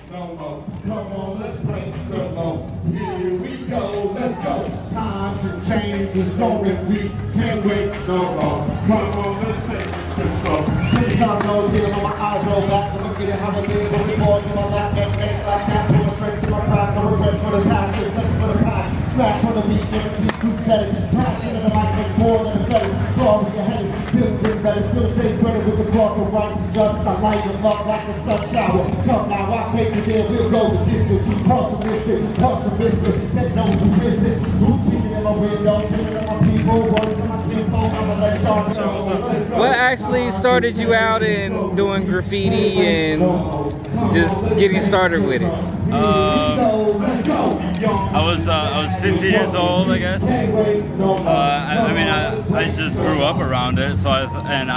No more. Come on, let's break the law. Here we go, let's go. Time to change the story. We can't wait no more. Come on, let's take this go. Time goes in on my eyes roll back. I'm looking at how I live when we pause in my lap. Make things like that. Put my friends in my pride. No regrets for the past. Just blessing for the pie. Smash for the beat. Guaranteed to set it. Passion in the mic makes more than a better. Sorry for your headers. Feeling better. Still stay better with the block of white. Just I light them up like a sun shower. Come now, I take it there. We'll go the distance. Pessimistic. That knows who is it. Who's speaking in my window? Giving up my people. Words to my tempo. I'ma let y'all know. What actually started you out in doing graffiti and just getting started with it? I was 15 years old, I guess. I just grew up around it, so I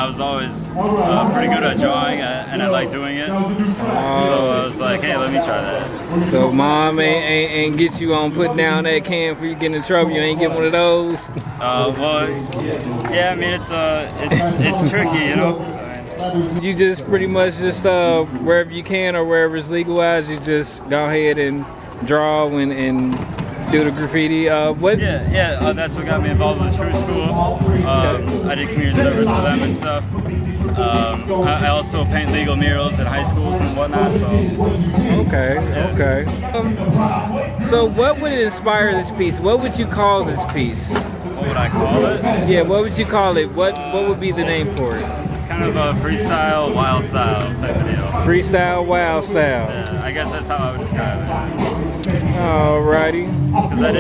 was always pretty good at drawing, and I like doing it. So I was like, hey, let me try that. So mom ain't get you on putting down that can for you getting in trouble. You ain't get one of those. Well, yeah. I mean, it's tricky, you know. You just pretty much just wherever you can or wherever it's legalized, you just go ahead and draw and do the graffiti. Yeah, that's what got me involved with True Skool. I did community service for them and stuff. I also paint legal murals in high schools and whatnot. So okay. So what would inspire this piece? What would you call this piece? What would I call it? Yeah, what would you call it? What would be the name for it? Kind of a freestyle, wild style type of deal. Freestyle, wild style. Yeah, I guess that's how I would describe it. Alrighty. Because I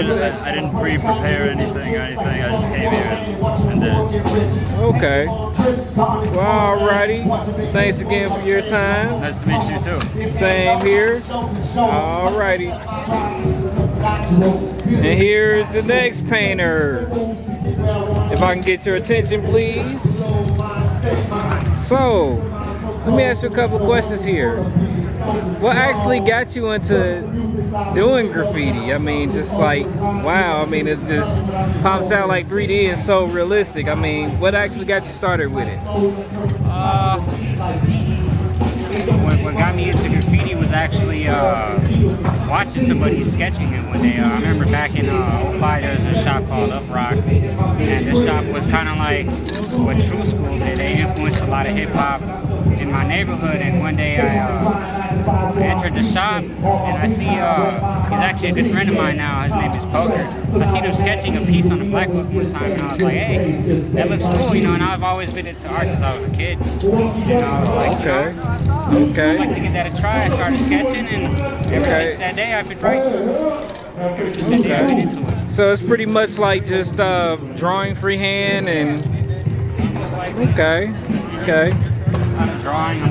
didn't pre-prepare anything or anything. I just came here and did it. Okay. Well, alrighty. Thanks again for your time. Nice to meet you too. Same here. Alrighty. And here's the next painter. If I can get your attention, please. So, let me ask you a couple questions here. What actually got you into doing graffiti? I mean, just like, wow, I mean, it just pops out like 3D and so realistic. I mean, what actually got you started with it? What got me into graffiti was actually watching somebody sketching it one day. I remember back in 05 there was a shop called Up Rock, and this shop was kind of like what True Skool did. They influenced a lot of hip hop in my neighborhood, and one day I entered the shop and I see he's actually a good friend of mine now. His name is Poker. I seen him sketching a piece on the black book one time, and I was like, hey, that looks cool, you know. And I've always been into art since I was a kid. You know, like, Okay. I'd like to give that a try. I started sketching, and ever since that day I've been writing. Okay. So it's pretty much like just drawing freehand and okay. A lot of drawing, a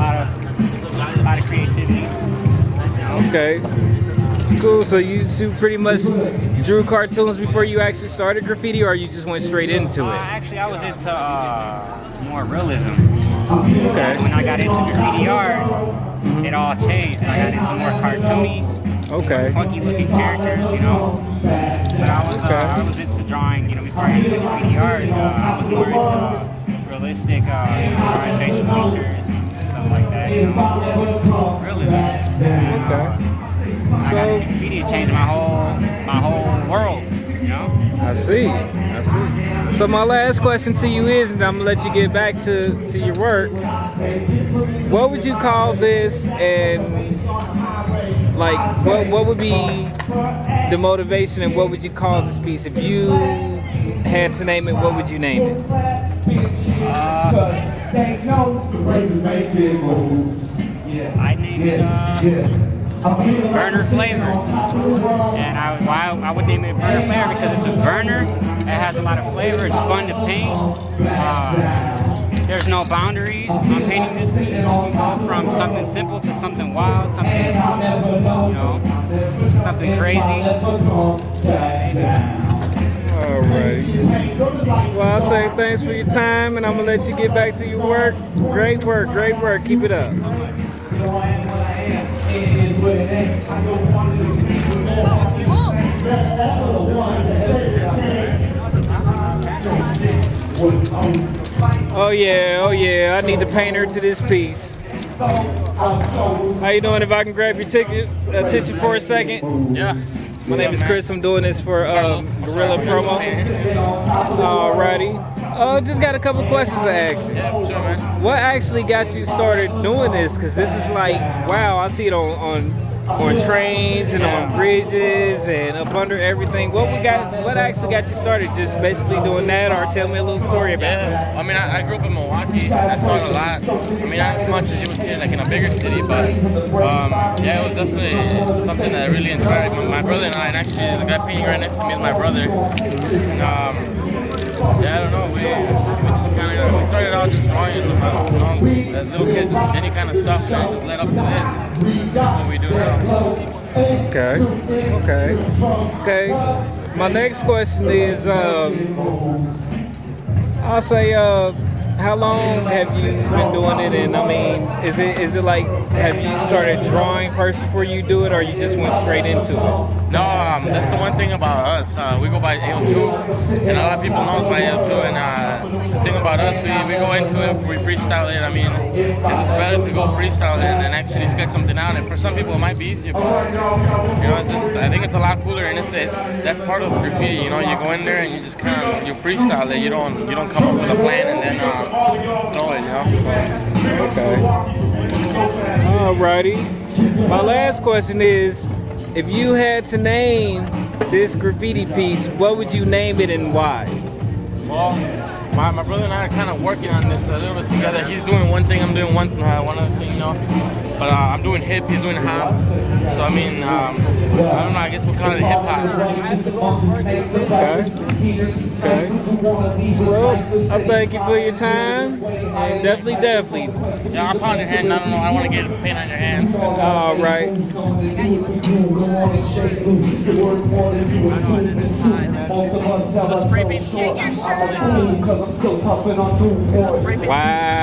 lot of creativity. Okay. Cool. So you pretty much drew cartoons before you actually started graffiti, or you just went straight into it? Actually, I was into more realism. Okay. When I got into graffiti art, it all changed. I got into more cartoony, funky looking characters, you know. But I was into drawing, you know, before I got into graffiti art. I was more into realistic drawing facial features and stuff like that, you know. Realism. When I got into graffiti, it changed my whole world, you know. I see. So my last question to you is, and I'm gonna let you get back to your work. What would you call this, and like what would be the motivation, and what would you call this piece? If you had to name it, what would you name it? I'd name it burner flavor, and I would name it burner flavor because it's a burner. It has a lot of flavor. It's fun to paint. There's no boundaries. I'm painting this piece. You go from something simple to something wild, something, you know, something crazy. Alright. Well, I say thanks for your time, and I'm gonna let you get back to your work. Great work. Keep it up. Oh yeah, I need the painter to this piece. How you doing? If I can grab your attention for a second. Yeah. My name is Chris. I'm doing this for Gorilla Promo. Alrighty. Just got a couple questions to ask you. Yeah, sure, man. What actually got you started doing this? Because this is like, wow, I see it on trains and on bridges and up under everything. What actually got you started? Just basically doing that, or tell me a little story about it? I mean, I grew up in Milwaukee. I saw it a lot. I mean, not as much as you would see like in a bigger city, but yeah, it was definitely something that really inspired me. My brother and I, and actually the guy painting right next to me is my brother. And, yeah, I don't know. We just kind of we started out just drawing, as little kids, just any kind of stuff, and it just led up to this. That's what we do now. Okay. My next question is, I'll say, how long have you been doing it? And I mean, is it like, have you started drawing first before you do it, or you just went straight into it? No, that's the one thing about us. We go by AO2, and a lot of people know us by AO2. And the thing about us, we go into it, we freestyle it. I mean, it's better to go freestyle it and actually sketch something out. And for some people, it might be easier, but you know, it's just, I think it's a lot cooler. And that's part of graffiti. You know, you go in there and you just kind of you freestyle it. You don't come up with a plan and then throw it. You know. Okay. Alrighty. My last question is, if you had to name this graffiti piece, what would you name it and why? Well, my brother and I are kind of working on this a little bit together. He's doing one thing, I'm doing one other thing, you know. But I'm doing hip, he's doing hop. So I mean, I don't know, I guess we'll call it hip hop. Okay. Well, I thank you for your time. And definitely. Yeah, I'll pound your hand, I don't know, I want to get paint on your hands. All right. Wow.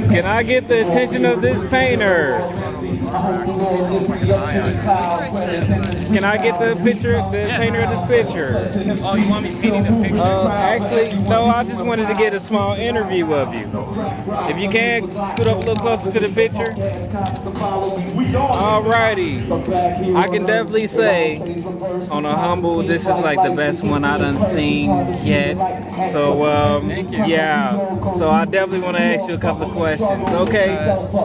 Can I get the attention of this painter? Can I get the painter of this picture? Oh, you want me painting the picture? Actually, no, I just wanted to get a small interview of you. If you can, scoot up a little closer to the picture. Alrighty. I can definitely say, on a humble, this is like the best one I done seen yet. So, yeah. So I definitely want to ask you a couple of questions. Okay,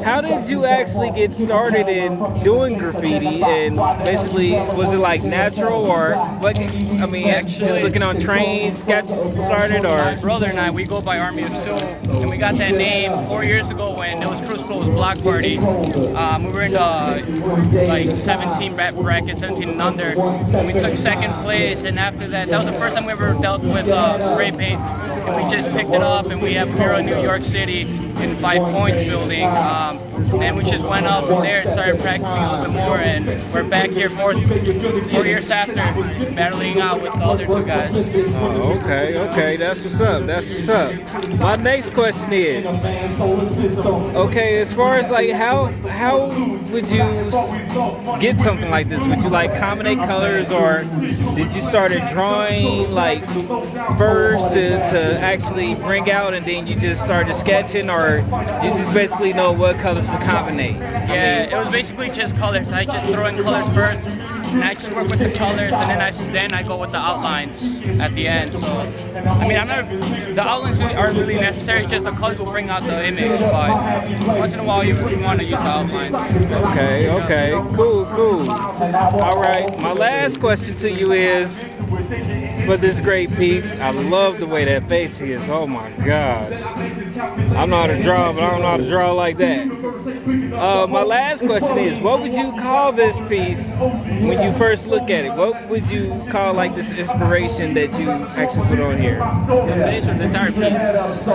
how did you actually get started in doing graffiti? And basically, was it like natural, or what? I mean, actually, just looking on trains got you started, or? My brother and I, we go by Army of Soul, and we got that name 4 years ago when it was True Skool's block party. We were in the like 17 bracket, 17 and under. And we took second place, and after that, that was the first time we ever dealt with spray paint. And we just picked it up, and we have a mural in New York City in 5 Points building. And we just went up from there and started practicing a little bit more, and we're back here 4 years after, battling out with the other two guys. Oh, okay, that's what's up. My next question is, okay, as far as like how would you get something like this? Would you like combinate colors, or did you started drawing like first to actually bring out, and then you just started sketching, or you just basically know what colors to combinate? Yeah, it was basically just colors. I just throw in colors first, and I just work with the colors, and then I go with the outlines at the end. So, I mean, the outlines aren't really necessary, just the colors will bring out the image, but once in a while you want to use the outlines. Okay, cool. All right, my last question to you is, for this great piece, I love the way that face is, oh my gosh. I know how to draw, but I don't know how to draw like that. My last question is, what would you call this piece when you first look at it? What would you call like this inspiration that you actually put on here? The face or the entire piece?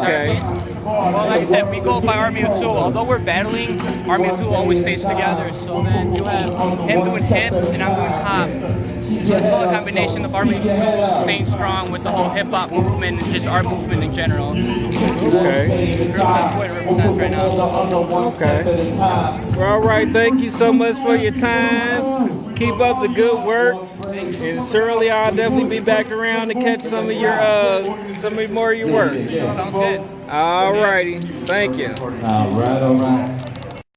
Okay. Well, like I said, we go by Army of Two. Although we're battling, Army of Two always stays together. So then you have him doing hip and I'm doing hop. So it's all a combination of Army of Two staying strong with the whole hip hop movement and just our movement in general. Okay. That's what it represents right now. Okay. Well, all right, thank you so much for your time. Keep up the good work. And surely I'll definitely be back around to catch some of more of your work. Sounds good. Alrighty, thank you. All right, all right.